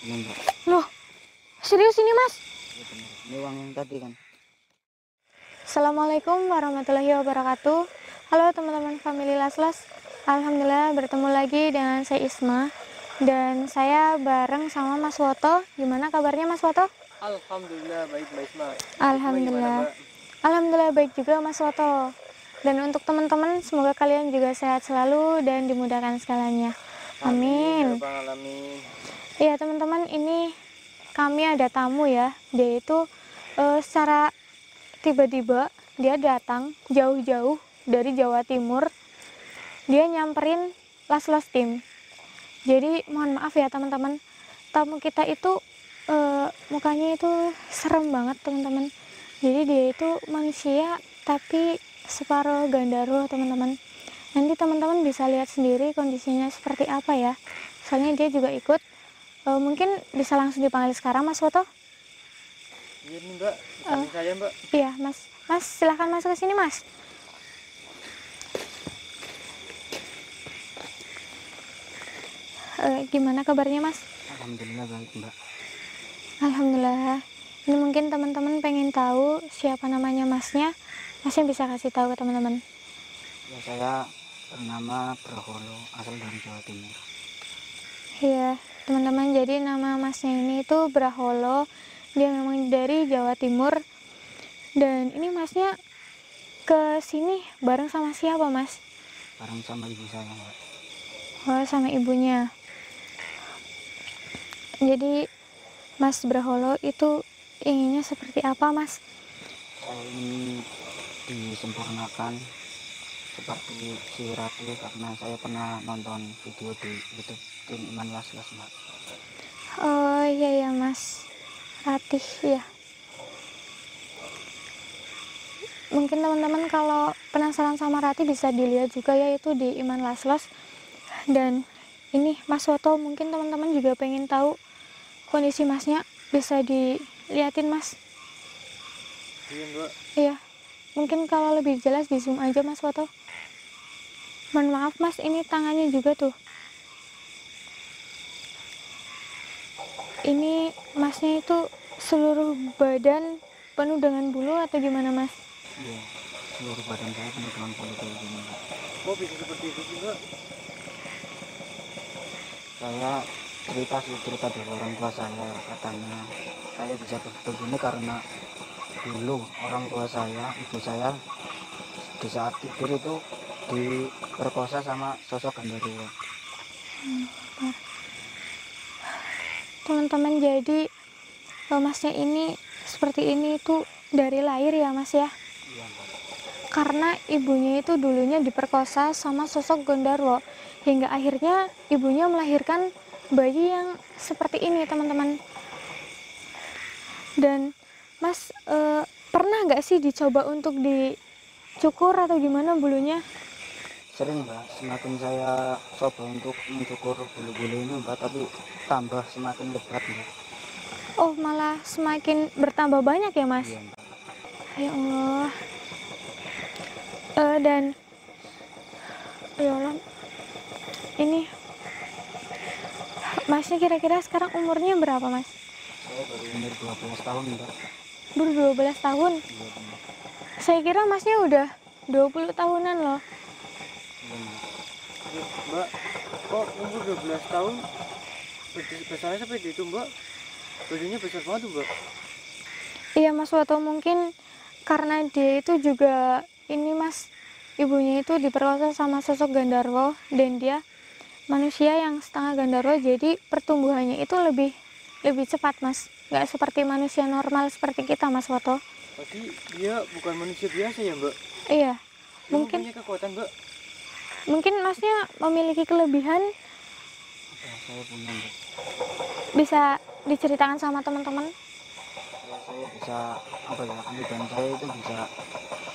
Ini Mbak. Loh, serius ini Mas? Iya benar. Ini uang yang tadi kan. Assalamualaikum warahmatullahi wabarakatuh. Halo teman-teman family Laslas. Alhamdulillah bertemu lagi dengan saya Isma. Dan saya bareng sama Mas Woto. Gimana kabarnya Mas Woto? Alhamdulillah baik Mbak Isma. Alhamdulillah. Gimana, Mbak? Alhamdulillah baik juga Mas Woto. Dan untuk teman-teman semoga kalian juga sehat selalu dan dimudahkan segalanya. Amin. Alamin. Iya teman-teman, ini kami ada tamu ya. Dia itu secara tiba-tiba dia datang jauh-jauh dari Jawa Timur. Dia nyamperin Laslas Team. Jadi mohon maaf ya teman-teman, tamu kita itu mukanya itu serem banget teman-teman. Jadi dia itu manusia tapi separuh Gandharwa teman-teman. Nanti teman-teman bisa lihat sendiri kondisinya seperti apa ya. Soalnya dia juga ikut. Mungkin bisa langsung dipanggil sekarang Mas Woto. Iya nih Mbak, dipanggil saya Mbak. Iya Mas, Mas silahkan masuk ke sini Mas. Gimana kabarnya Mas? Alhamdulillah baik Mbak. Alhamdulillah. Ini mungkin teman-teman pengen tahu siapa namanya Masnya. Masnya bisa kasih tahu ke teman-teman. Ya saya bernama Braholo, asal dari Jawa Timur. Iya teman-teman, jadi nama Masnya ini itu Braholo. Dia memang dari Jawa Timur. Dan ini Masnya ke sini bareng sama siapa Mas? Bareng sama ibu saya Mbak. Oh, sama ibunya. Jadi Mas Braholo itu inginnya seperti apa Mas? Saya ingin disempurnakan seperti si Ratu karena saya pernah nonton video di YouTube tim Iman Laslas Mbak. Oh iya ya Mas Ratih ya. Mungkin teman-teman kalau penasaran sama Ratih bisa dilihat juga ya itu di Iman Laslas. Dan ini Mas Woto mungkin teman-teman juga pengen tahu kondisi Masnya, bisa dilihatin Mas. Iya Mbak. Iya. Mungkin kalau lebih jelas di zoom aja Mas Woto. Mohon maaf Mas, ini tangannya juga tuh. Ini Masnya itu seluruh badan penuh dengan bulu atau gimana Mas? Iya, seluruh badan saya penuh dengan bulu kayak gini Mbak. Kok bisa seperti itu sih Mbak? Saya cerita dari orang tua saya, katanya saya bisa begini karena dulu orang tua saya, ibu saya di saat tidur itu diperkosa sama sosok Gandharwa. Teman-teman, jadi Masnya ini seperti ini itu dari lahir ya Mas ya? Iya Mbak. Karena ibunya itu dulunya diperkosa sama sosok Gandharwa hingga akhirnya ibunya melahirkan bayi yang seperti ini teman-teman. Dan Mas pernah nggak sih dicoba untuk dicukur atau gimana bulunya? Sering Mbak, semakin saya coba untuk mencukur bulu-bulu ini Mbak, tapi tambah semakin lebat Mbak. Oh malah semakin bertambah banyak ya Mas? Iya Mbak. Ya Allah. Dan ya Allah, ini Masnya kira-kira sekarang umurnya berapa Mas? Saya baru umur 12 tahun Mbak. Baru 12 tahun. Iya Mbak. Saya kira Masnya udah 20 tahunan loh. Iya Mbak. Mbak, kok umur 12 tahun besarnya seperti itu Mbak? Badannya besar banget tuh Mbak. Iya Mas Woto, mungkin karena dia itu juga ini Mas, ibunya itu diperkosa sama sosok Gandharwa dan dia manusia yang setengah Gandharwa, jadi pertumbuhannya itu lebih cepat Mas, nggak seperti manusia normal seperti kita Mas Woto. Berarti dia bukan manusia biasa ya Mbak? Iya, Dia mungkin mempunyai kekuatan Mbak. Masnya memiliki kelebihan, Ya, saya punya Mbak. bisa diceritakan sama teman-teman. Ya, saya bisa kelebihan saya itu bisa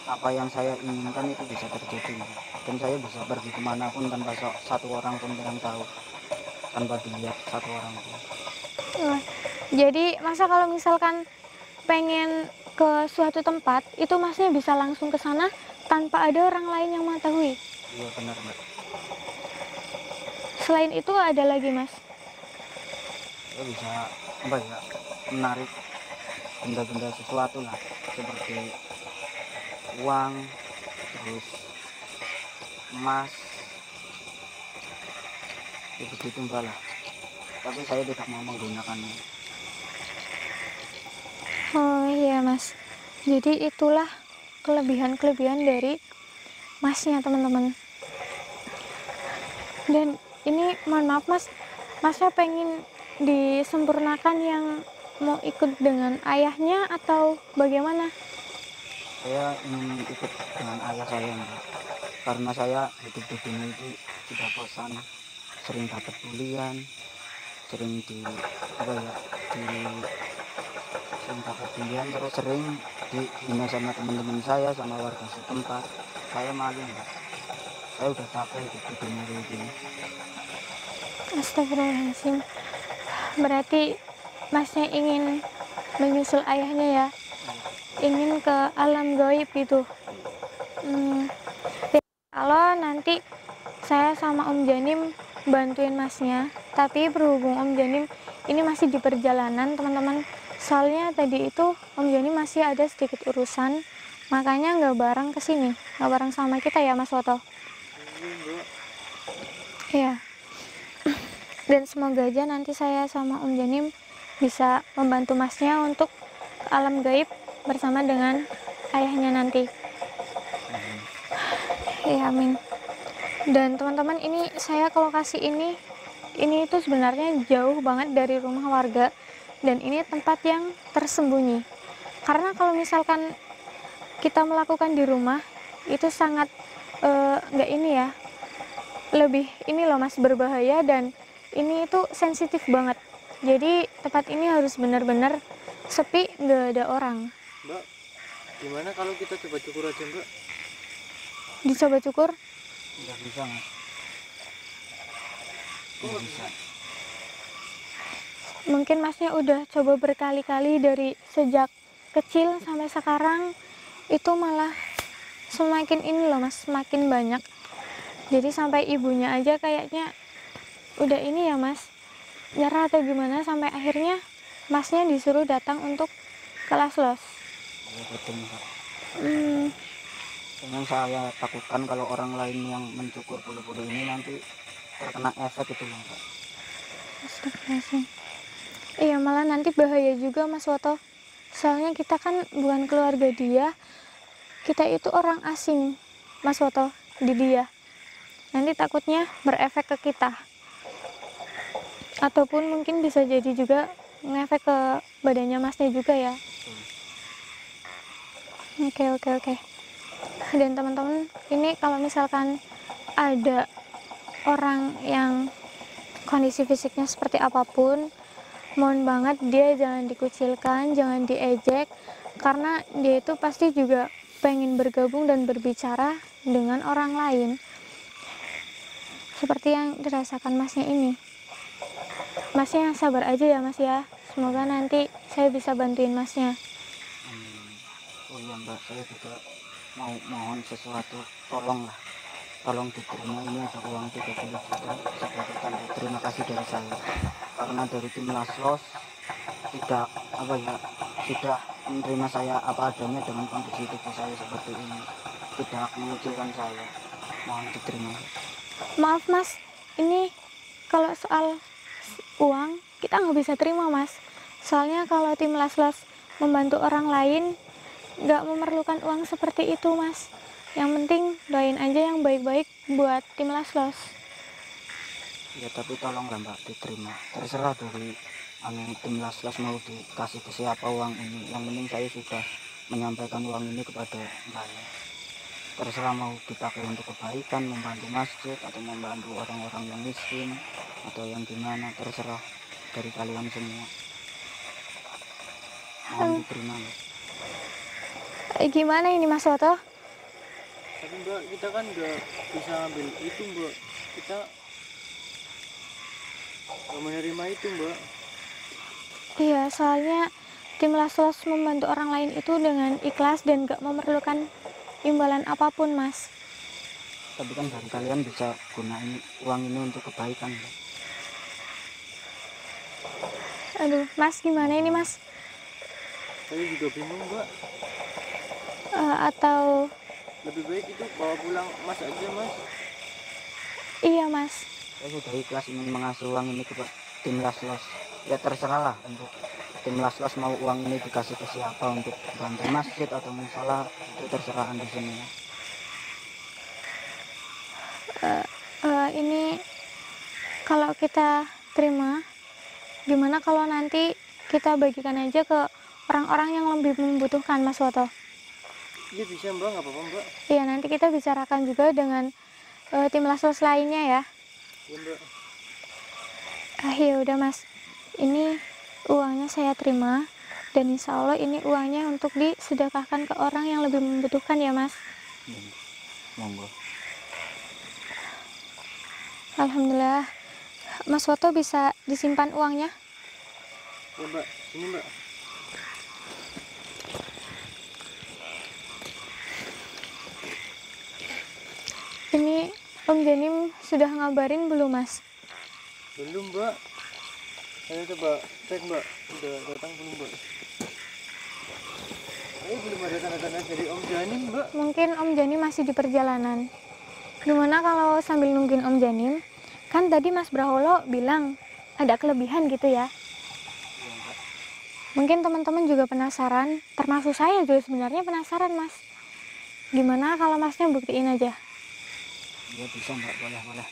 apa yang saya inginkan itu bisa terjadi Mbak. Dan saya bisa pergi kemanapun tanpa satu orang pun yang tahu, tanpa dilihat satu orang pun. Wah, jadi masa kalau misalkan pengen ke suatu tempat itu Masnya bisa langsung ke sana tanpa ada orang lain yang mengetahui. Iya benar Mbak. Selain itu ada lagi Mas? Ya saya bisa apa ya, menarik benda-benda sesuatu lah, seperti uang, terus emas, ya begitu mbak lah. Tapi saya tidak mau menggunakannya. Oh iya mas, jadi itulah kelebihan-kelebihan dari masnya teman-teman. Dan ini mohon maaf mas, masnya pengen disempurnakan yang mau ikut dengan ayahnya atau bagaimana? Saya ingin ikut dengan ayah saya mbak, karena saya hidup di dunia itu sudah bosan, sering dapat bulian, sering di apa ya, di sering dapat bulian, terus sering dihina sama teman-teman saya, sama warga setempat. Saya malu mbak, saya udah capek hidup di dunia ini. Astagfirullahaladzim. Berarti masnya ingin menyusul ayahnya ya, ingin ke alam gaib gitu. Kalau nanti saya sama Om Janim bantuin masnya, tapi berhubung Om Janim ini masih di perjalanan teman-teman, soalnya tadi itu Om Janim masih ada sedikit urusan, makanya nggak bareng kesini, nggak bareng sama kita ya Mas Woto. Iya. Dan semoga aja nanti saya sama Om Janim bisa membantu masnya untuk ke alam gaib bersama dengan ayahnya nanti. Ya amin. Dan teman-teman, ini saya ke lokasi ini itu sebenarnya jauh banget dari rumah warga, dan ini tempat yang tersembunyi. Karena kalau misalkan kita melakukan di rumah itu sangat nggak ini ya, lebih ini loh mas, berbahaya, dan ini itu sensitif banget. Jadi tempat ini harus benar-benar sepi, nggak ada orang. Mbak, gimana kalau kita coba cukur aja mbak? Dicoba cukur? Nggak bisa mas, nggak bisa. Mungkin masnya udah coba berkali-kali dari sejak kecil sampai sekarang, itu malah semakin ini loh mas, semakin banyak. Jadi sampai ibunya aja kayaknya udah ini ya mas, nyerah atau gimana, sampai akhirnya masnya disuruh datang untuk kelas los. Ya betul mbak. Yang saya takutkan kalau orang lain yang mencukur bulu-bulu ini nanti terkena efek itu mbak. Astagfirullahaladzim. Iya, malah nanti bahaya juga Mas Woto. Soalnya kita kan bukan keluarga dia, kita itu orang asing Mas Woto di dia. Nanti takutnya berefek ke kita, ataupun mungkin bisa jadi juga ngefek ke badannya masnya juga ya. Oke. Dan teman-teman, ini kalau misalkan ada orang yang kondisi fisiknya seperti apapun, mohon banget dia jangan dikucilkan, jangan diejek, karena dia itu pasti juga pengen bergabung dan berbicara dengan orang lain, seperti yang dirasakan masnya ini. Masnya sabar aja ya mas ya, semoga nanti saya bisa bantuin masnya. Oh iya mbak, saya juga mau mohon sesuatu, tolong diterima. Ini ada uang 30 juta sebagai tanda terima kasih dari saya, karena dari tim Laslos tidak apa ya, sudah menerima saya apa adanya dengan kondisi tubuh saya seperti ini, tidak mengucilkan saya. Mohon diterima. Maaf mas, ini kalau soal uang kita nggak bisa terima mas, soalnya kalau tim Laslos membantu orang lain nggak memerlukan uang seperti itu mas. Yang penting doain aja yang baik-baik buat tim Laslos. Ya tapi tolonglah mbak diterima, terserah dari tim Laslos mau dikasih ke siapa uang ini, yang penting saya sudah menyampaikan uang ini kepada mbaknya. Terserah mau dipakai untuk kebaikan, membantu masjid, atau membantu orang-orang yang miskin, atau yang gimana, terserah dari kalian semua. Mohon diterima mbak. Gimana ini mas Woto? Tapi mbak, kita kan nggak bisa ambil itu mbak, kita nggak menerima itu mbak. Iya, soalnya tim Laslos membantu orang lain itu dengan ikhlas dan gak memerlukan imbalan apapun mas. Tapi kan dari kalian bisa gunain uang ini untuk kebaikan mbak. Aduh, Mas gimana ini Mas? Saya juga bingung mbak, Atau lebih baik itu bawa pulang Mas aja Mas. iya Mas? Saya sudah ikhlas ingin mengasuh uang ini ke tim Laslos. Ya terserah lah untuk tim Laslos mau uang ini dikasih ke siapa, untuk bantu masjid atau musola, itu terserah di sini. Ini kalau kita terima, gimana kalau nanti kita bagikan aja ke orang-orang yang lebih membutuhkan Mas Woto? Iya bisa mbak, nggak apa-apa mbak. Iya, nanti kita bicarakan juga dengan tim Laslos lainnya ya. Iya mbak. Ya udah Mas, ini uangnya saya terima, dan insya Allah ini uangnya untuk disedekahkan ke orang yang lebih membutuhkan ya Mas. Monggo. Alhamdulillah. Mas Woto bisa disimpan uangnya? Ya mbak, ini mbak. Ini Om Janim sudah ngabarin belum Mas? Belum mbak. Saya coba cek mbak, udah datang belum mbak? Belum ada tanda-tanda dari Om Janim mbak. Mungkin Om Janim masih di perjalanan. Gimana kalau sambil nungguin Om Janim, kan tadi Mas Braholo bilang ada kelebihan gitu ya. Mungkin teman-teman juga penasaran, termasuk saya juga sebenarnya penasaran Mas. Gimana kalau Masnya buktiin aja? Ya bisa mbak, boleh.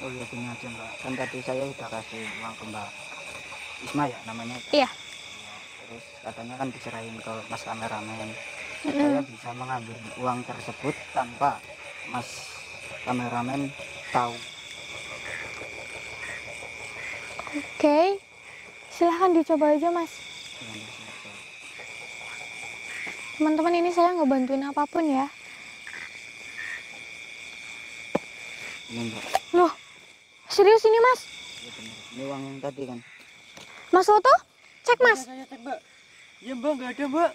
Oh ya gini aja mbak, kan tadi saya udah kasih uang ke Mbak Isma ya namanya. Iya. Terus katanya kan diserahin ke Mas kameramen. Saya bisa mengambil uang tersebut tanpa Mas kameramen tahu. Oke, silahkan dicoba aja Mas. Teman-teman, ini saya nggak bantuin apapun ya. Ini mbak. Loh, serius ini Mas? Ya bener. Ini uang yang tadi kan. Mas Woto, cek Mas. Saya cek mbak. Iya mbak, nggak ada mbak.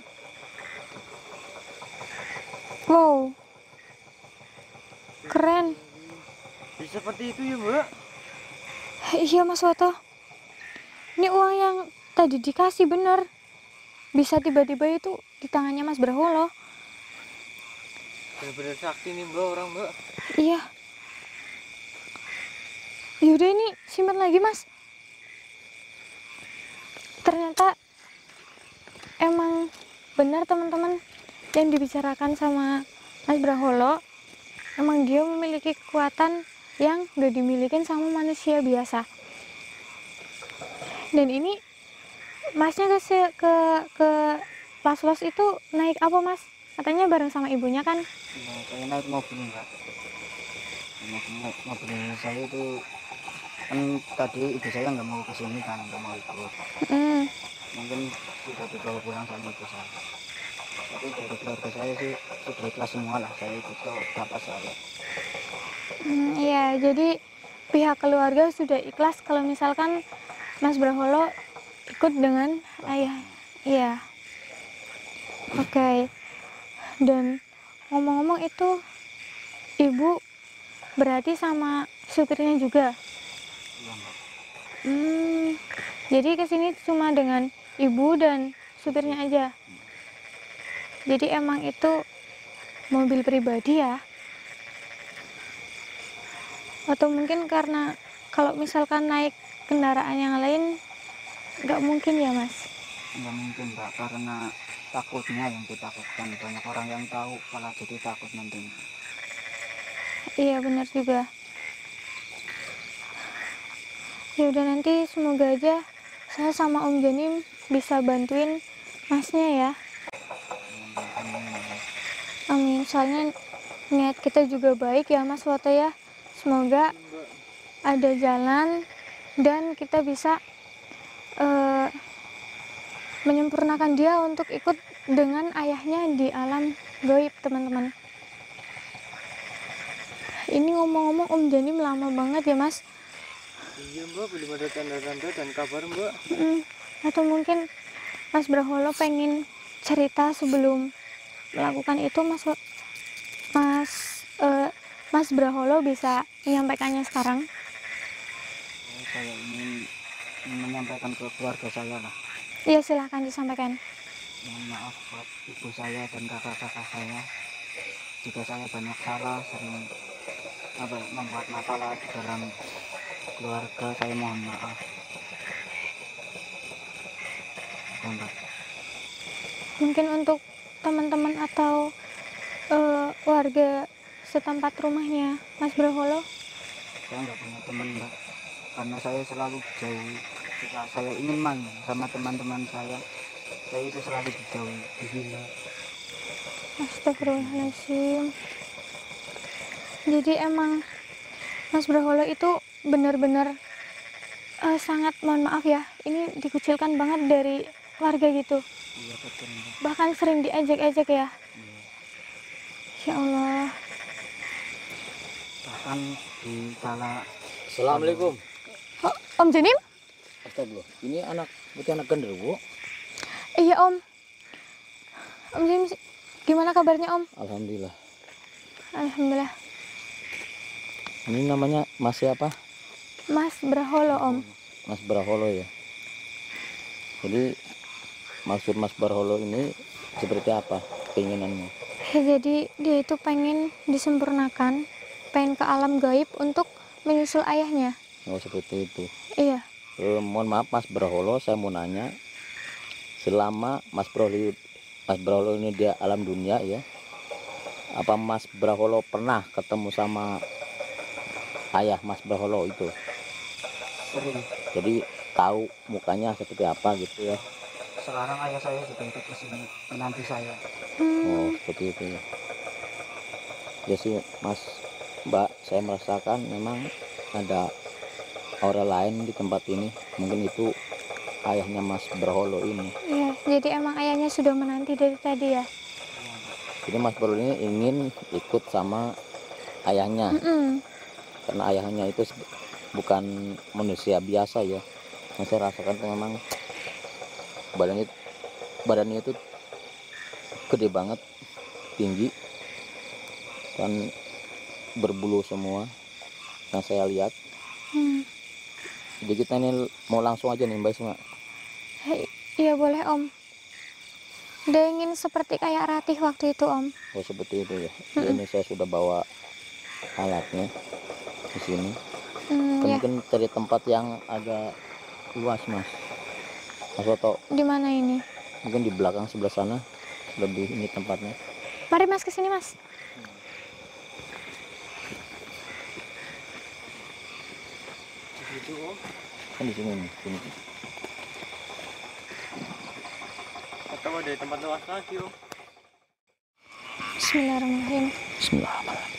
Wow, keren. Bisa seperti itu ya mbak. Iya Mas Woto, ini uang yang tadi dikasih bener. Bisa tiba-tiba itu di tangannya Mas Braholo. Bener-bener sakti nih mbak, orang mbak. Iya. Yaudah ini simpan lagi Mas. Ternyata emang benar teman-teman yang dibicarakan sama Mas Braholo. Emang dia memiliki kekuatan yang gak dimiliki sama manusia biasa. Dan ini Masnya ke Laslos itu naik apa Mas? Katanya bareng sama ibunya kan? Ya, saya naik mobil mbak. Mobil saya itu kan tadi ibu saya nggak mau kesini kan, nggak mau ikut. Mungkin sudah dibawa pulang sama ibu saya. Tapi dari keluarga saya sih sudah ikhlas semua lah, saya ikut ke bapak saya. Iya, jadi pihak keluarga sudah ikhlas kalau misalkan Mas Braholo ikut dengan ayah. Iya. Oke. Dan ngomong-ngomong itu ibu berarti sama supirnya juga. Iya mbak. Jadi kesini cuma dengan ibu dan supirnya aja. Jadi emang itu mobil pribadi ya? Atau mungkin karena kalau misalkan naik kendaraan yang lain nggak mungkin ya Mas? Nggak mungkin mbak, karena takutnya yang ditakutkan, banyak orang yang tahu malah jadi takut nantinya. Iya benar juga. Ya udah, nanti semoga aja saya sama Om Janim bisa bantuin Masnya ya. Amin. Soalnya niat kita juga baik ya Mas Woto ya. Semoga ada jalan dan kita bisa menyempurnakan dia untuk ikut dengan ayahnya di alam gaib teman-teman. Ini ngomong-ngomong Om Janim lama banget ya Mas. Iya mbak, belum ada tanda-tanda dan kabar mbak. Atau mungkin Mas Braholo pengen cerita sebelum melakukan itu Mas Braholo bisa menyampaikannya sekarang. Saya ingin menyampaikan ke keluarga saya lah. Iya, silahkan disampaikan. Mohon maaf buat ibu saya dan kakak-kakak saya jika saya banyak salah, sering membuat masalah di dalam keluarga. Saya mohon maaf. Mbak. Mungkin untuk teman-teman atau warga setempat rumahnya Mas Braholo. Saya nggak punya teman, Mbak, karena saya selalu jauh. Jika saya ingin main sama teman-teman saya itu selalu dijauhi, dihina. Astagfirullahaladzim. Jadi emang Mas Braholo itu benar-benar sangat mohon maaf ya, ini dikucilkan banget dari warga gitu. Iya betul, Mbak. Bahkan sering diejek-ejek ya. Iya. Ya Allah. Bahkan di kala Assalamualaikum. Oh, Om Janim? Astagfirullah. Ini berarti anak genderuwo. Iya Om. Om Janim, gimana kabarnya Om? Alhamdulillah. Alhamdulillah. Ini namanya Mas siapa? Mas Braholo Om. Mas Braholo ya. Jadi maksud Mas Braholo ini seperti apa keinginanmu? Ya, jadi dia itu pengen disempurnakan, pengen ke alam gaib untuk menyusul ayahnya. Oh seperti itu. Iya. Mohon maaf Mas Braholo, saya mau nanya. Selama Mas Braholo ini dia alam dunia ya. Apa Mas Braholo pernah ketemu sama ayah Mas Braholo itu? sering. Jadi tahu mukanya seperti apa gitu ya. Sekarang ayah saya juga ikut ke sini menanti saya. Oh seperti itu ya. Ya sih Mas, Mbak, saya merasakan memang ada aura lain di tempat ini. Mungkin itu ayahnya Mas Braholo ini. Iya, jadi emang ayahnya sudah menanti dari tadi ya. Jadi Mas Braholo ini ingin ikut sama ayahnya. Karena ayahnya itu bukan manusia biasa ya. Yang saya rasakan itu memang badannya itu gede banget, tinggi, dan berbulu semua yang saya lihat. Jadi kita ini mau langsung aja nih Mbak Isma. Iya boleh Om. Dia ingin seperti kayak Ratih waktu itu Om. Oh seperti itu ya. Jadi ini saya sudah bawa alatnya di sini. Ya. Mungkin cari tempat yang agak luas Mas. Mas Oto, Di mana ini? mungkin di belakang sebelah sana lebih ini tempatnya. Mari Mas ke sini Mas. Di situ Om. Kan di sini nih. Sini. Atau ada tempat luas lagi Om. Bismillahirrahmanirrahim. Bismillahirrahmanirrahim.